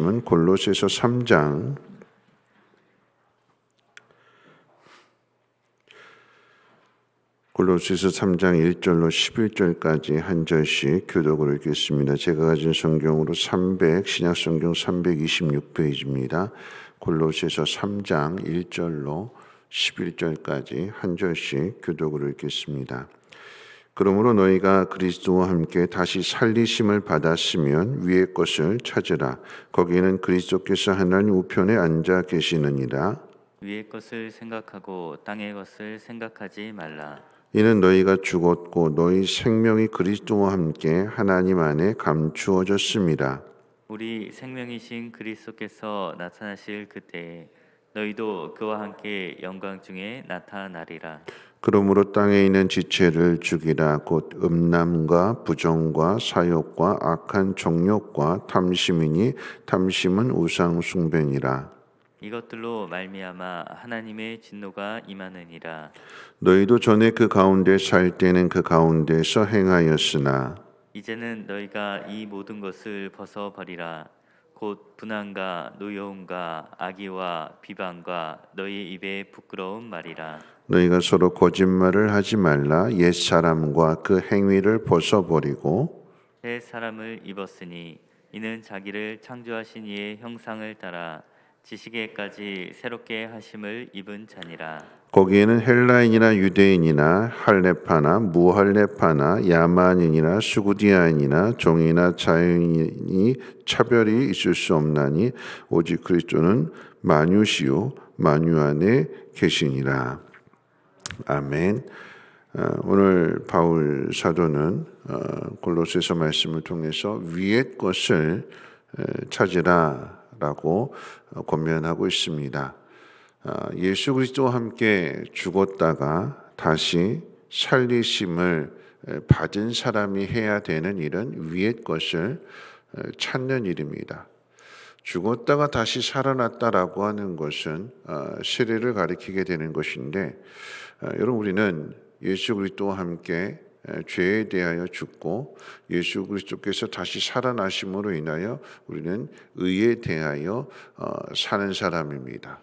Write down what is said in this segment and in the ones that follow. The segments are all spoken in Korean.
골로새서 3장 1절로 11절까지 한 절씩 교독을 읽겠습니다. 제가 가진 성경으로 신약성경 326페이지입니다. 골로새서 3장 1절로 11절까지 한 절씩 교독을 읽겠습니다. 그러므로 너희가 그리스도와 함께 다시 살리심을 받았으면 위의 것을 찾으라. 거기에는 그리스도께서 하나님 우편에 앉아 계시느니라. 위의 것을 생각하고 땅의 것을 생각하지 말라. 이는 너희가 죽었고 너희 생명이 그리스도와 함께 하나님 안에 감추어졌습니다. 우리 생명이신 그리스도께서 나타나실 그때에 너희도 그와 함께 영광 중에 나타나리라. 그러므로 땅에 있는 지체를 죽이라. 곧 음란과 부정과 사욕과 악한 정욕과 탐심이니 탐심은 우상 숭배니라. 이것들로 말미암아 하나님의 진노가 임하느니라. 너희도 전에 그 가운데 살 때는 그 가운데서 행하였으나 이제는 너희가 이 모든 것을 벗어버리라. 곧 분한과 노여움과 악의와 비방과 너희 입에 부끄러운 말이라. 너희가 서로 거짓말을 하지 말라. 옛 사람과 그 행위를 벗어버리고 새 사람을 입었으니 이는 자기를 창조하신 이의 형상을 따라 지식에까지 새롭게 하심을 입은 자니라. 거기에는 헬라인이나 유대인이나 할레파나 무할레파나 야만인이나 수구디아인이나 종이나 자유인이 차별이 있을 수 없나니 오직 그리스도는 만유시요 만유 안에 계시니라. 아멘. 오늘 바울 사도는 골로새서 말씀을 통해서 위의 것을 찾으라라고 권면하고 있습니다. 예수 그리스도와 함께 죽었다가 다시 살리심을 받은 사람이 해야 되는 일은 위의 것을 찾는 일입니다. 죽었다가 다시 살아났다라고 하는 것은 세례를 가리키게 되는 것인데, 여러분 우리는 예수 그리스도와 함께 죄에 대하여 죽고 예수 그리스도께서 다시 살아나심으로 인하여 우리는 의에 대하여 사는 사람입니다.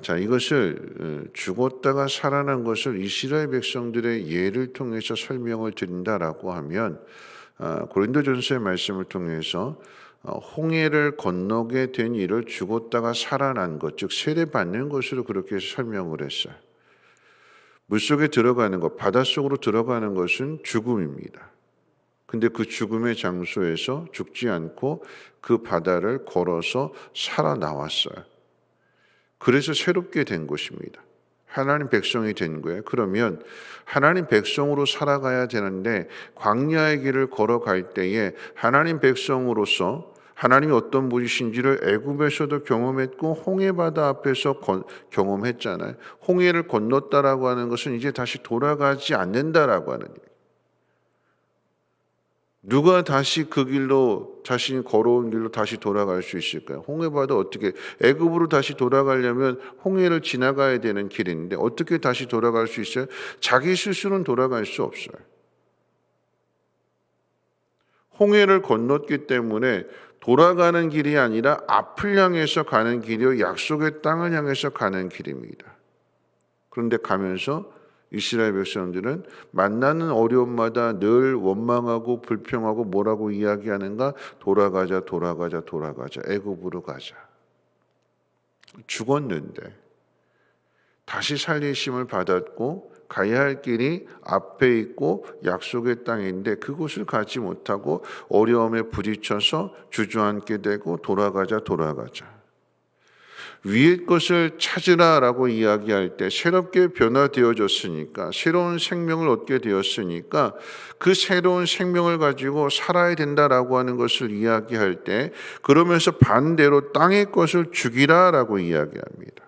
자, 이것을 죽었다가 살아난 것을 이스라엘 백성들의 예를 통해서 설명을 드린다라고 하면 고린도전서의 말씀을 통해서 홍해를 건너게 된 일을 죽었다가 살아난 것, 즉 세례받는 것으로 그렇게 설명을 했어요. 물속에 들어가는 것, 바닷속으로 들어가는 것은 죽음입니다. 근데 그 죽음의 장소에서 죽지 않고 그 바다를 걸어서 살아나왔어요. 그래서 새롭게 된 것입니다. 하나님 백성이 된 거예요. 그러면 하나님 백성으로 살아가야 되는데 광야의 길을 걸어갈 때에 하나님 백성으로서 하나님이 어떤 분이신지를 애굽에서도 경험했고 홍해바다 앞에서 경험했잖아요. 홍해를 건넜다라고 하는 것은 이제 다시 돌아가지 않는다라고 하는 얘기예요. 누가 다시 그 길로 자신이 걸어온 길로 다시 돌아갈 수 있을까요? 홍해바다 어떻게 애굽으로 다시 돌아가려면 홍해를 지나가야 되는 길인데 어떻게 다시 돌아갈 수 있어요? 자기 스스로는 돌아갈 수 없어요. 홍해를 건넜기 때문에 돌아가는 길이 아니라 앞을 향해서 가는 길이요 약속의 땅을 향해서 가는 길입니다. 그런데 가면서 이스라엘 백성들은 만나는 어려움마다 늘 원망하고 불평하고 뭐라고 이야기하는가? 돌아가자 애굽으로 가자. 죽었는데 다시 살리심을 받았고 가야 할 길이 앞에 있고 약속의 땅인데 그곳을 가지 못하고 어려움에 부딪혀서 주저앉게 되고 돌아가자. 위의 것을 찾으라라고 이야기할 때 새롭게 변화되어졌으니까 새로운 생명을 얻게 되었으니까 그 새로운 생명을 가지고 살아야 된다라고 하는 것을 이야기할 때 그러면서 반대로 땅의 것을 죽이라라고 이야기합니다.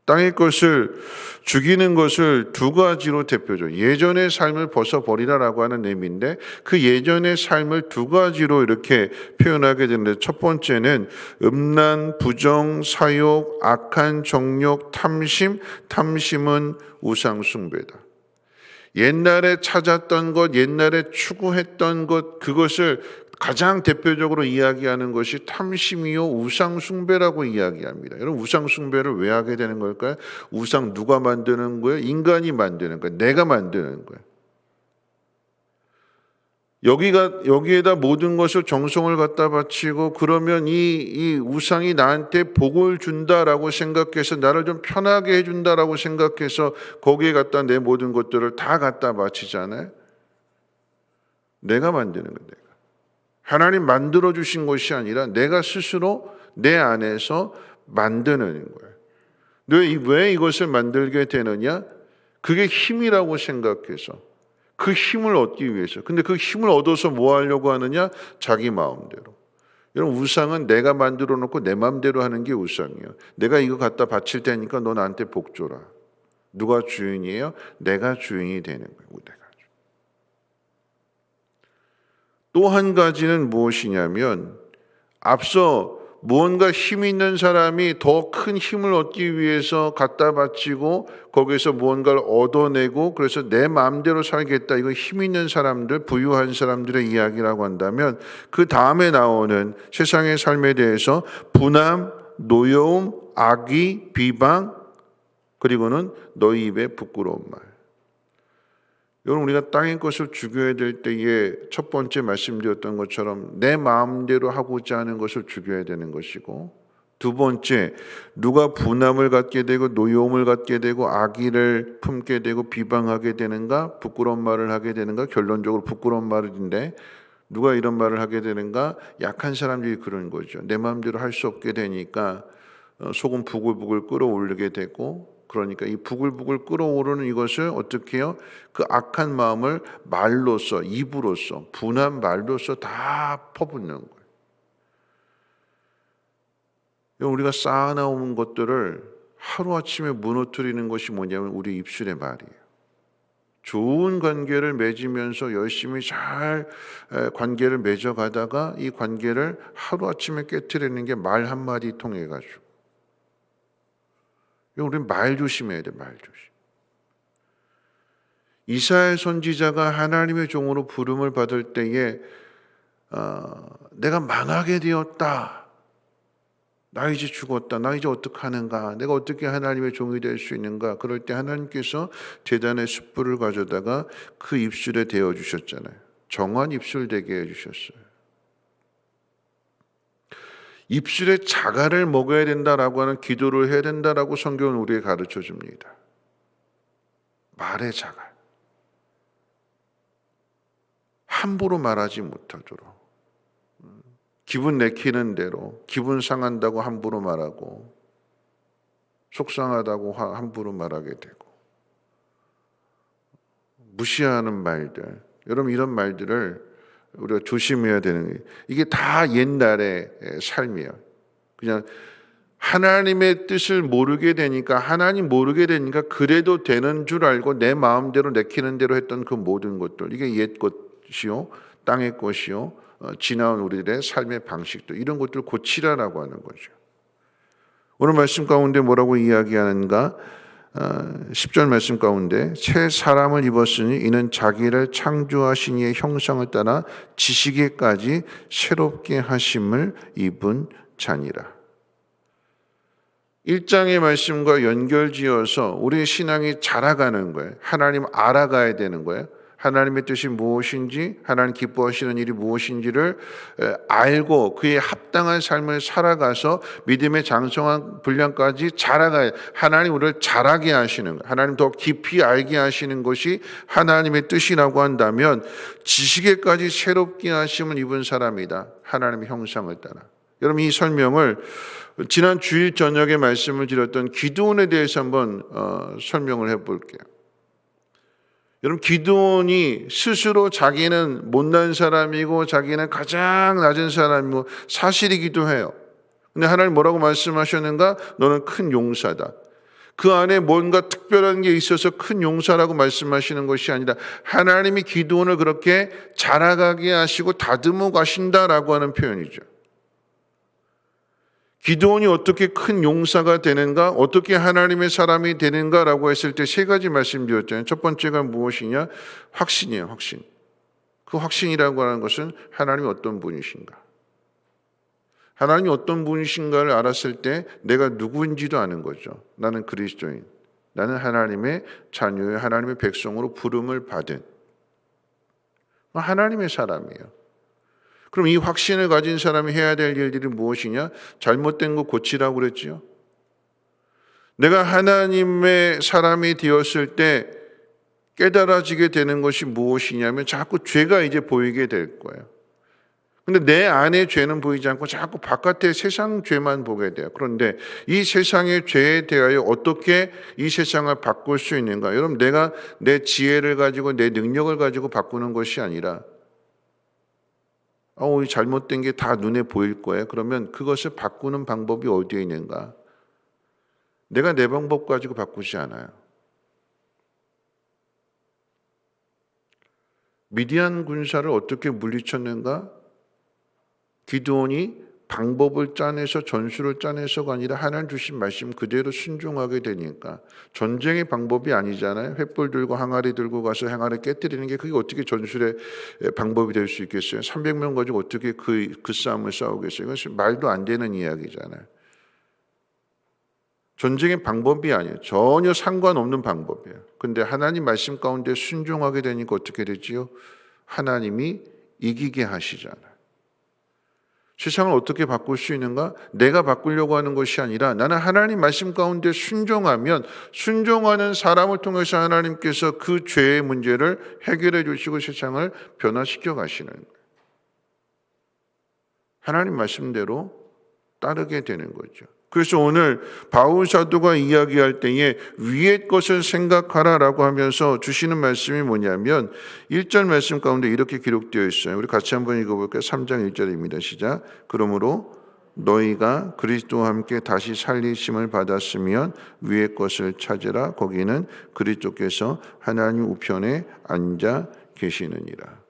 땅의 것을 죽이는 것을 두 가지로 대표죠. 예전의 삶을 벗어버리라라고 하는 의미인데 그 예전의 삶을 두 가지로 이렇게 표현하게 되는데 첫 번째는 음란, 부정, 사욕, 악한 정욕, 탐심은 우상 숭배다. 옛날에 찾았던 것, 옛날에 추구했던 것, 그것을 가장 대표적으로 이야기하는 것이 탐심이요 우상 숭배라고 이야기합니다. 여러분 우상 숭배를 왜 하게 되는 걸까요? 우상 누가 만드는 거예요? 인간이 만드는 거예요. 내가 만드는 거예요. 여기에다 모든 것을 정성을 갖다 바치고 그러면 이 우상이 나한테 복을 준다라고 생각해서 나를 좀 편하게 해준다라고 생각해서 거기에 갖다 내 모든 것들을 다 갖다 바치잖아요. 내가 만드는 거예요. 내가. 하나님 만들어 주신 것이 아니라 내가 스스로 내 안에서 만드는 거예요. 왜 이것을 만들게 되느냐? 그게 힘이라고 생각해서 그 힘을 얻기 위해서. 근데 그 힘을 얻어서 뭐 하려고 하느냐? 자기 마음대로. 여러분 우상은 내가 만들어 놓고 내 마음대로 하는 게 우상이에요. 내가 이거 갖다 바칠 테니까 너 나한테 복 줘라. 누가 주인이에요? 내가 주인이 되는 거예요. 내가. 또 한 가지는 무엇이냐면 앞서 무언가 힘 있는 사람이 더 큰 힘을 얻기 위해서 갖다 바치고 거기서 무언가를 얻어내고 그래서 내 마음대로 살겠다. 이거 힘 있는 사람들, 부유한 사람들의 이야기라고 한다면 그 다음에 나오는 세상의 삶에 대해서 분함, 노여움, 악의, 비방 그리고는 너희 입에 부끄러운 말. 여러분 우리가 땅의 것을 죽여야 될 때에 첫 번째 말씀드렸던 것처럼 내 마음대로 하고자 하는 것을 죽여야 되는 것이고 두 번째 누가 분함을 갖게 되고 노여움을 갖게 되고 악의를 품게 되고 비방하게 되는가 부끄러운 말을 하게 되는가 결론적으로 부끄러운 말인데 누가 이런 말을 하게 되는가 약한 사람들이 그런 거죠. 내 마음대로 할 수 없게 되니까 속은 부글부글 끓어올리게 되고 그러니까 이 부글부글 끓어오르는 이것을 어떻게 해요? 그 악한 마음을 말로써 입으로써 분한 말로써 다 퍼붓는 거예요. 우리가 쌓아나온 것들을 하루아침에 무너뜨리는 것이 뭐냐면 우리 입술의 말이에요. 좋은 관계를 맺으면서 열심히 잘 관계를 맺어가다가 이 관계를 하루아침에 깨트리는 게 말 한마디 통해가지고 우리는 말 조심해야 돼. 말 조심. 이사야 선지자가 하나님의 종으로 부름을 받을 때에 내가 망하게 되었다. 나 이제 죽었다. 나 이제 어떡하는가. 내가 어떻게 하나님의 종이 될 수 있는가. 그럴 때 하나님께서 제단의 숯불을 가져다가 그 입술에 대어주셨잖아요. 정한 입술 되게 해주셨어요. 입술에 자갈을 먹어야 된다라고 하는 기도를 해야 된다라고 성경은 우리에게 가르쳐 줍니다. 말의 자갈. 함부로 말하지 못하도록. 기분 내키는 대로 기분 상한다고 함부로 말하고 속상하다고 함부로 말하게 되고 무시하는 말들. 여러분 이런 말들을 우리가 조심해야 되는 게 이게 다 옛날의 삶이에요. 그냥 하나님의 뜻을 모르게 되니까 하나님 모르게 되니까 그래도 되는 줄 알고 내 마음대로 내키는 대로 했던 그 모든 것들 이게 옛 것이요 땅의 것이요 지나온 우리들의 삶의 방식들 이런 것들을 고치라라고 하는 거죠. 오늘 말씀 가운데 뭐라고 이야기하는가? 10절 말씀 가운데 새 사람을 입었으니 이는 자기를 창조하신 이의 형상을 따라 지식에까지 새롭게 하심을 입은 자니라. 1장의 말씀과 연결지어서 우리의 신앙이 자라가는 거예요. 하나님 알아가야 되는 거예요. 하나님의 뜻이 무엇인지 하나님 기뻐하시는 일이 무엇인지를 알고 그에 합당한 삶을 살아가서 믿음의 장성한 분량까지 자라가야 하나님 우리를 자라게 하시는 거예요. 하나님 더 깊이 알게 하시는 것이 하나님의 뜻이라고 한다면 지식에까지 새롭게 하심을 입은 사람이다. 하나님의 형상을 따라. 여러분 이 설명을 지난 주일 저녁에 말씀을 드렸던 기드온에 대해서 한번 설명을 해볼게요. 여러분 기드온이 스스로 자기는 못난 사람이고 자기는 가장 낮은 사람이고 사실이기도 해요. 근데 하나님 뭐라고 말씀하셨는가? 너는 큰 용사다. 그 안에 뭔가 특별한 게 있어서 큰 용사라고 말씀하시는 것이 아니라 하나님이 기드온을 그렇게 자라가게 하시고 다듬어 가신다라고 하는 표현이죠. 기드온이 어떻게 큰 용사가 되는가? 어떻게 하나님의 사람이 되는가라고 했을 때 세 가지 말씀드렸잖아요. 첫 번째가 무엇이냐? 확신이에요. 확신. 그 확신이라고 하는 것은 하나님이 어떤 분이신가? 하나님이 어떤 분이신가를 알았을 때 내가 누구인지도 아는 거죠. 나는 그리스도인. 나는 하나님의 자녀의 하나님의 백성으로 부름을 받은 하나님의 사람이에요. 그럼 이 확신을 가진 사람이 해야 될 일들이 무엇이냐? 잘못된 거 고치라고 그랬지요. 내가 하나님의 사람이 되었을 때 깨달아지게 되는 것이 무엇이냐면 자꾸 죄가 이제 보이게 될 거예요. 근데 내 안에 죄는 보이지 않고 자꾸 바깥의 세상 죄만 보게 돼요. 그런데 이 세상의 죄에 대하여 어떻게 이 세상을 바꿀 수 있는가? 여러분, 내가 내 지혜를 가지고 내 능력을 가지고 바꾸는 것이 아니라 이 잘못된 게 다 눈에 보일 거예요. 그러면 그것을 바꾸는 방법이 어디에 있는가? 내가 내 방법 가지고 바꾸지 않아요. 미디안 군사를 어떻게 물리쳤는가? 기드온이 방법을 짜내서 전술을 짜내서가 아니라 하나님 주신 말씀 그대로 순종하게 되니까 전쟁의 방법이 아니잖아요. 횃불 들고 항아리 들고 가서 항아리 깨뜨리는 게 그게 어떻게 전술의 방법이 될 수 있겠어요? 300명 가지고 어떻게 그 싸움을 싸우겠어요? 이것은 말도 안 되는 이야기잖아요. 전쟁의 방법이 아니에요. 전혀 상관없는 방법이에요. 근데 하나님 말씀 가운데 순종하게 되니까 어떻게 되지요? 하나님이 이기게 하시잖아요. 세상을 어떻게 바꿀 수 있는가? 내가 바꾸려고 하는 것이 아니라 나는 하나님 말씀 가운데 순종하면 순종하는 사람을 통해서 하나님께서 그 죄의 문제를 해결해 주시고 세상을 변화시켜 가시는 거예요. 하나님 말씀대로 따르게 되는 거죠. 그래서 오늘 바울 사도가 이야기할 때에 위의 것을 생각하라라고 하면서 주시는 말씀이 뭐냐면 1절 말씀 가운데 이렇게 기록되어 있어요. 우리 같이 한번 읽어볼까요? 3장 1절입니다. 시작. 그러므로 너희가 그리스도와 함께 다시 살리심을 받았으면 위의 것을 찾으라. 거기는 그리스도께서 하나님 우편에 앉아 계시느니라.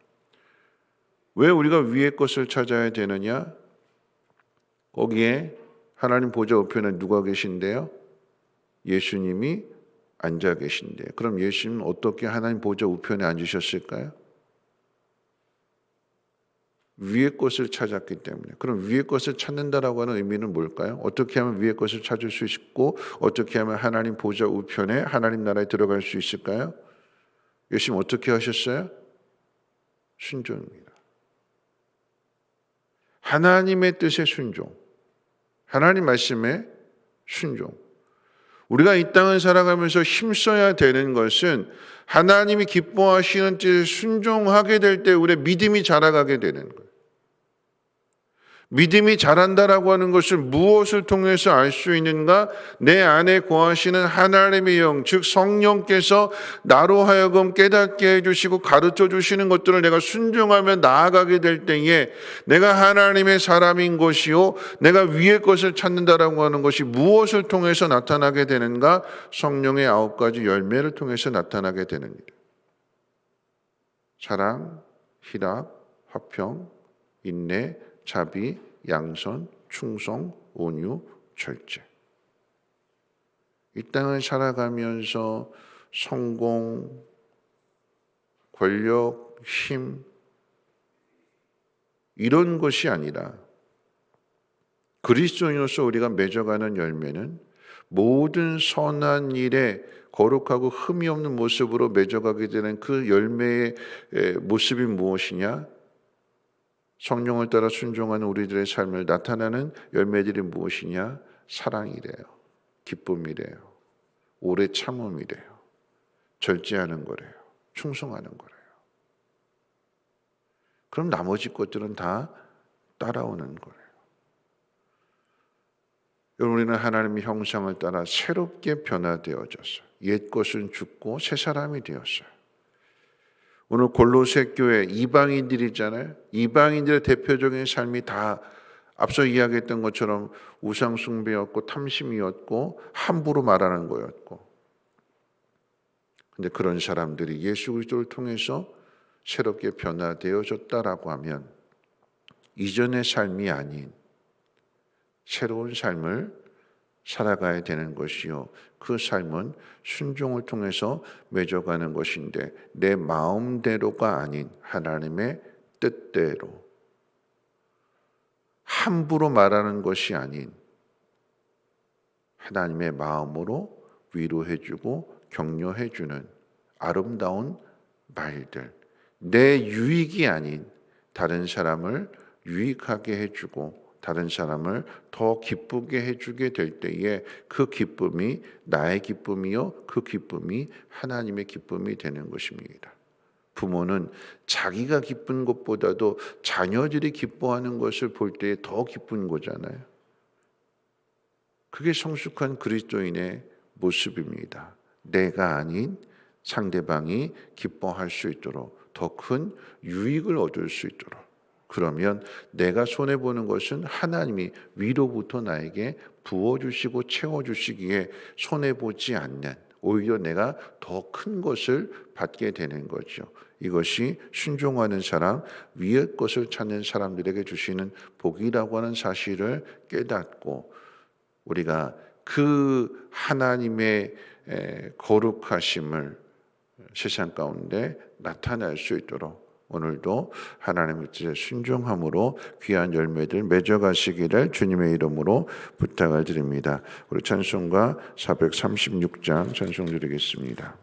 왜 우리가 위의 것을 찾아야 되느냐? 거기에 하나님 보좌 우편에 누가 계신데요? 예수님이 앉아 계신데요. 그럼 예수님은 어떻게 하나님 보좌 우편에 앉으셨을까요? 위의 것을 찾았기 때문에. 그럼 위의 것을 찾는다라고 하는 의미는 뭘까요? 어떻게 하면 위의 것을 찾을 수 있고 어떻게 하면 하나님 보좌 우편에 하나님 나라에 들어갈 수 있을까요? 예수님 어떻게 하셨어요? 순종입니다. 하나님의 뜻에 순종. 하나님 말씀에 순종. 우리가 이 땅을 살아가면서 힘써야 되는 것은 하나님이 기뻐하시는 뜻에 순종하게 될 때 우리의 믿음이 자라가게 되는 거예요. 믿음이 자란다라고 하는 것을 무엇을 통해서 알 수 있는가? 내 안에 거하시는 하나님의 영, 즉 성령께서 나로 하여금 깨닫게 해주시고 가르쳐 주시는 것들을 내가 순종하며 나아가게 될 때에 내가 하나님의 사람인 것이요 내가 위의 것을 찾는다라고 하는 것이 무엇을 통해서 나타나게 되는가? 성령의 9가지 열매를 통해서 나타나게 되는 일. 사랑, 희락, 화평, 인내, 자비, 양선, 충성, 온유, 절제. 이 땅을 살아가면서 성공, 권력, 힘 이런 것이 아니라 그리스도인으로서 우리가 맺어가는 열매는 모든 선한 일에 거룩하고 흠이 없는 모습으로 맺어가게 되는 그 열매의 모습이 무엇이냐? 성령을 따라 순종하는 우리들의 삶을 나타나는 열매들이 무엇이냐? 사랑이래요. 기쁨이래요. 오래 참음이래요. 절제하는 거래요. 충성하는 거래요. 그럼 나머지 것들은 다 따라오는 거래요. 여러분, 우리는 하나님의 형상을 따라 새롭게 변화되어졌어요. 옛 것은 죽고 새 사람이 되었어요. 오늘 골로새 교회 이방인들이잖아요. 이방인들의 대표적인 삶이 다 앞서 이야기했던 것처럼 우상 숭배였고 탐심이었고 함부로 말하는 거였고. 근데 그런 사람들이 예수 그리스도를 통해서 새롭게 변화되어졌다라고 하면 이전의 삶이 아닌 새로운 삶을 살아가야 되는 것이요. 그 삶은 순종을 통해서 맺어가는 것인데 내 마음대로가 아닌 하나님의 뜻대로, 함부로 말하는 것이 아닌 하나님의 마음으로 위로해주고 격려해주는 아름다운 말들, 내 유익이 아닌 다른 사람을 유익하게 해주고 다른 사람을 더 기쁘게 해주게 될 때에 그 기쁨이 나의 기쁨이요, 그 기쁨이 하나님의 기쁨이 되는 것입니다. 부모는 자기가 기쁜 것보다도 자녀들이 기뻐하는 것을 볼 때 더 기쁜 거잖아요. 그게 성숙한 그리스도인의 모습입니다. 내가 아닌 상대방이 기뻐할 수 있도록, 더 큰 유익을 얻을 수 있도록. 그러면 내가 손해보는 것은 하나님이 위로부터 나에게 부어주시고 채워주시기에 손해보지 않는, 오히려 내가 더 큰 것을 받게 되는 거죠. 이것이 순종하는 사람, 위의 것을 찾는 사람들에게 주시는 복이라고 하는 사실을 깨닫고 우리가 그 하나님의 거룩하심을 세상 가운데 나타낼 수 있도록 오늘도 하나님의 뜻에 순종함으로 귀한 열매들 맺어가시기를 주님의 이름으로 부탁을 드립니다. 우리 찬송가 436장 찬송 드리겠습니다.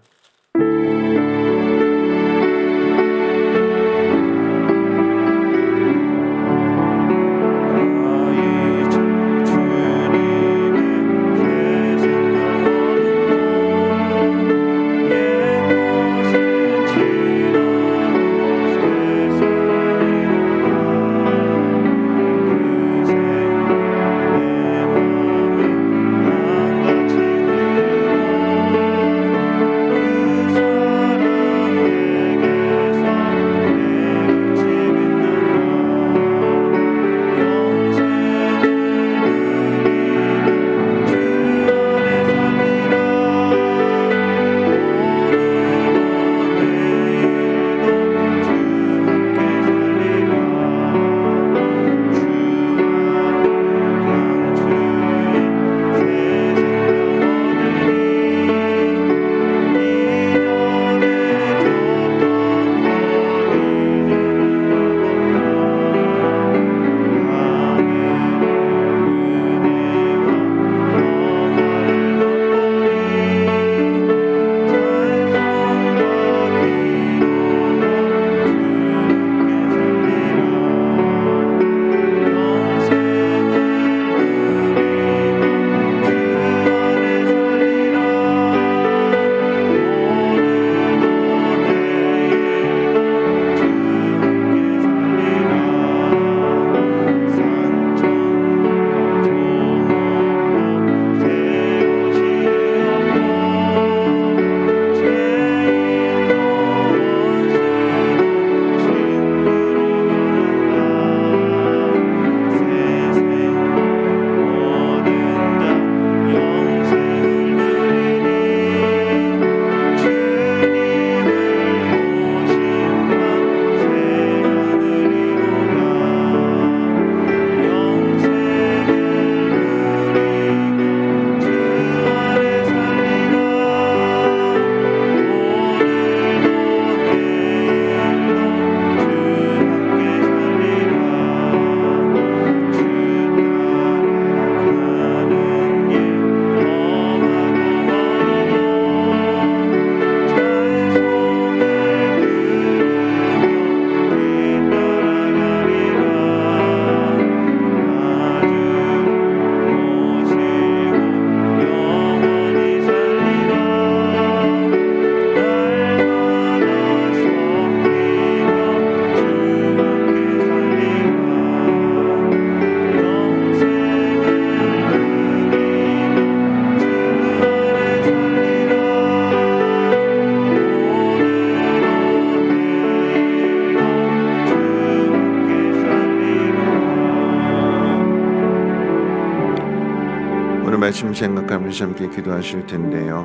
말씀 생각하면서 함께 기도하실 텐데요.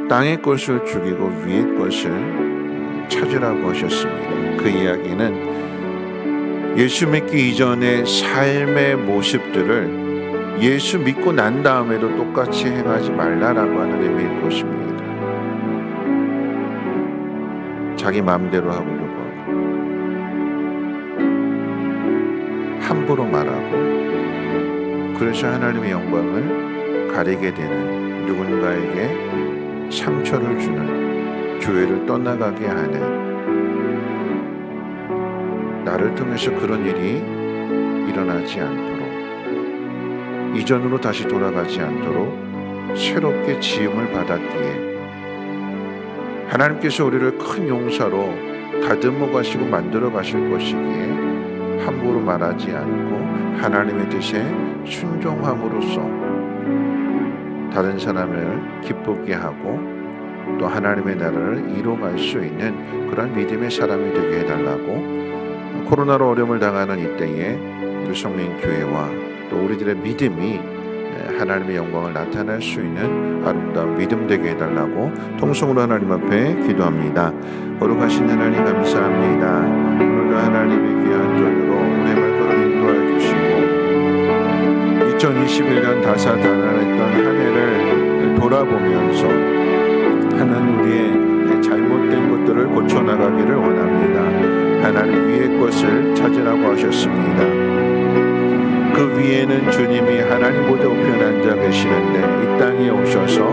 땅의 것을 죽이고 위의 것을 찾으라고 하셨습니다. 그 이야기는 예수 믿기 이전의 삶의 모습들을 예수 믿고 난 다음에도 똑같이 행하지 말라라고 하는 의미일 것입니다. 자기 마음대로 하려고 하고 함부로 말하고 그래서 하나님의 영광을 가리게 되는, 누군가에게 상처를 주는, 교회를 떠나가게 하는, 나를 통해서 그런 일이 일어나지 않도록, 이전으로 다시 돌아가지 않도록 새롭게 지음을 받았기에 하나님께서 우리를 큰 용사로 다듬어 가시고 만들어 가실 것이기에 함부로 말하지 않고 하나님의 뜻에 순종함으로써 다른 사람을 기쁘게 하고 또 하나님의 나라를 이뤄갈 수 있는 그런 믿음의 사람이 되게 해달라고, 코로나로 어려움을 당하는 이때에 우리 성민교회와 또 우리들의 믿음이 하나님의 영광을 나타낼 수 있는 아름다운 믿음 되게 해달라고 통성으로 하나님 앞에 기도합니다. 거룩하신 하나님 감사합니다. 오늘도 하나님의 귀한 전으로 우리의 발걸음 인도하여 주시고 2021년 다사다난했던 한 해를 돌아보면서 하나님 우리의 잘못된 것들을 고쳐나가기를 원합니다. 하나님 위의 것을 찾으라고 하셨습니다. 그 위에는 주님이 하나님 보좌 우편에 앉아 계시는데 이 땅에 오셔서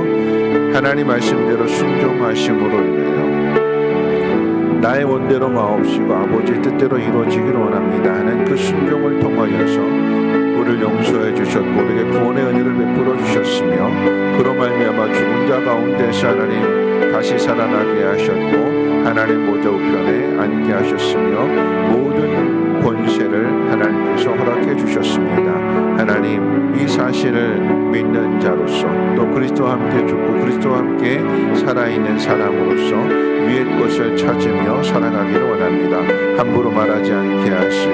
하나님 말씀대로 순종하심으로 인하여 나의 원대로 마옵시고 아버지의 뜻대로 이루어지기를 원합니다 하는 그 순종을 통하여서 우리를 용서해 주셨고 우리에게 구원의 은혜를 베풀어 주셨으며 그로 말미암아 죽은 자 가운데서 하나님 다시 살아나게 하셨고 하나님 보좌 우편에 앉게 하셨으며 모든 권세를 하나님께서 허락해 주셨습니다. 하나님 이 사실을 믿는 자로서 또 그리스도와 함께 죽고 그리스도와 함께 살아있는 사람으로서 위의 것을 찾으며 살아가기를 원합니다. 함부로 말하지 않게 하시고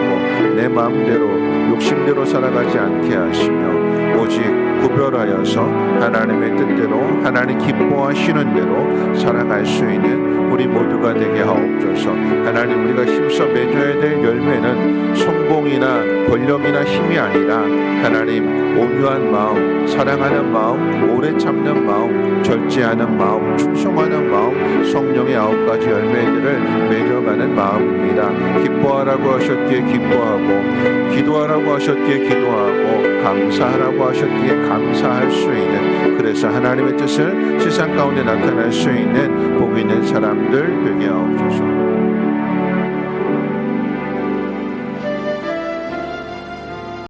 내 마음대로 욕심대로 살아가지 않게 하시며 오직 구별하여서 하나님의 뜻대로 하나님 기뻐하시는 대로 살아갈 수 있는 우리 모두가 되게 하옵소서. 하나님 우리가 힘써 맺어야 될 열매는 성공이나 권력이나 힘이 아니라 하나님 온유한 마음, 사랑하는 마음, 오래 참는 마음, 절제하는 마음, 충성하는 마음, 성령의 9가지 열매들을 맺어가는 마음입니다. 기뻐하라고 하셨기에 기뻐하고 기도하라고 하셨기에 기도하고 감사하라고 하셨기에 감사할 수 있는, 그래서 하나님의 뜻을 세상 가운데 나타낼 수 있는 복 있는 사람들 되게 하옵소서.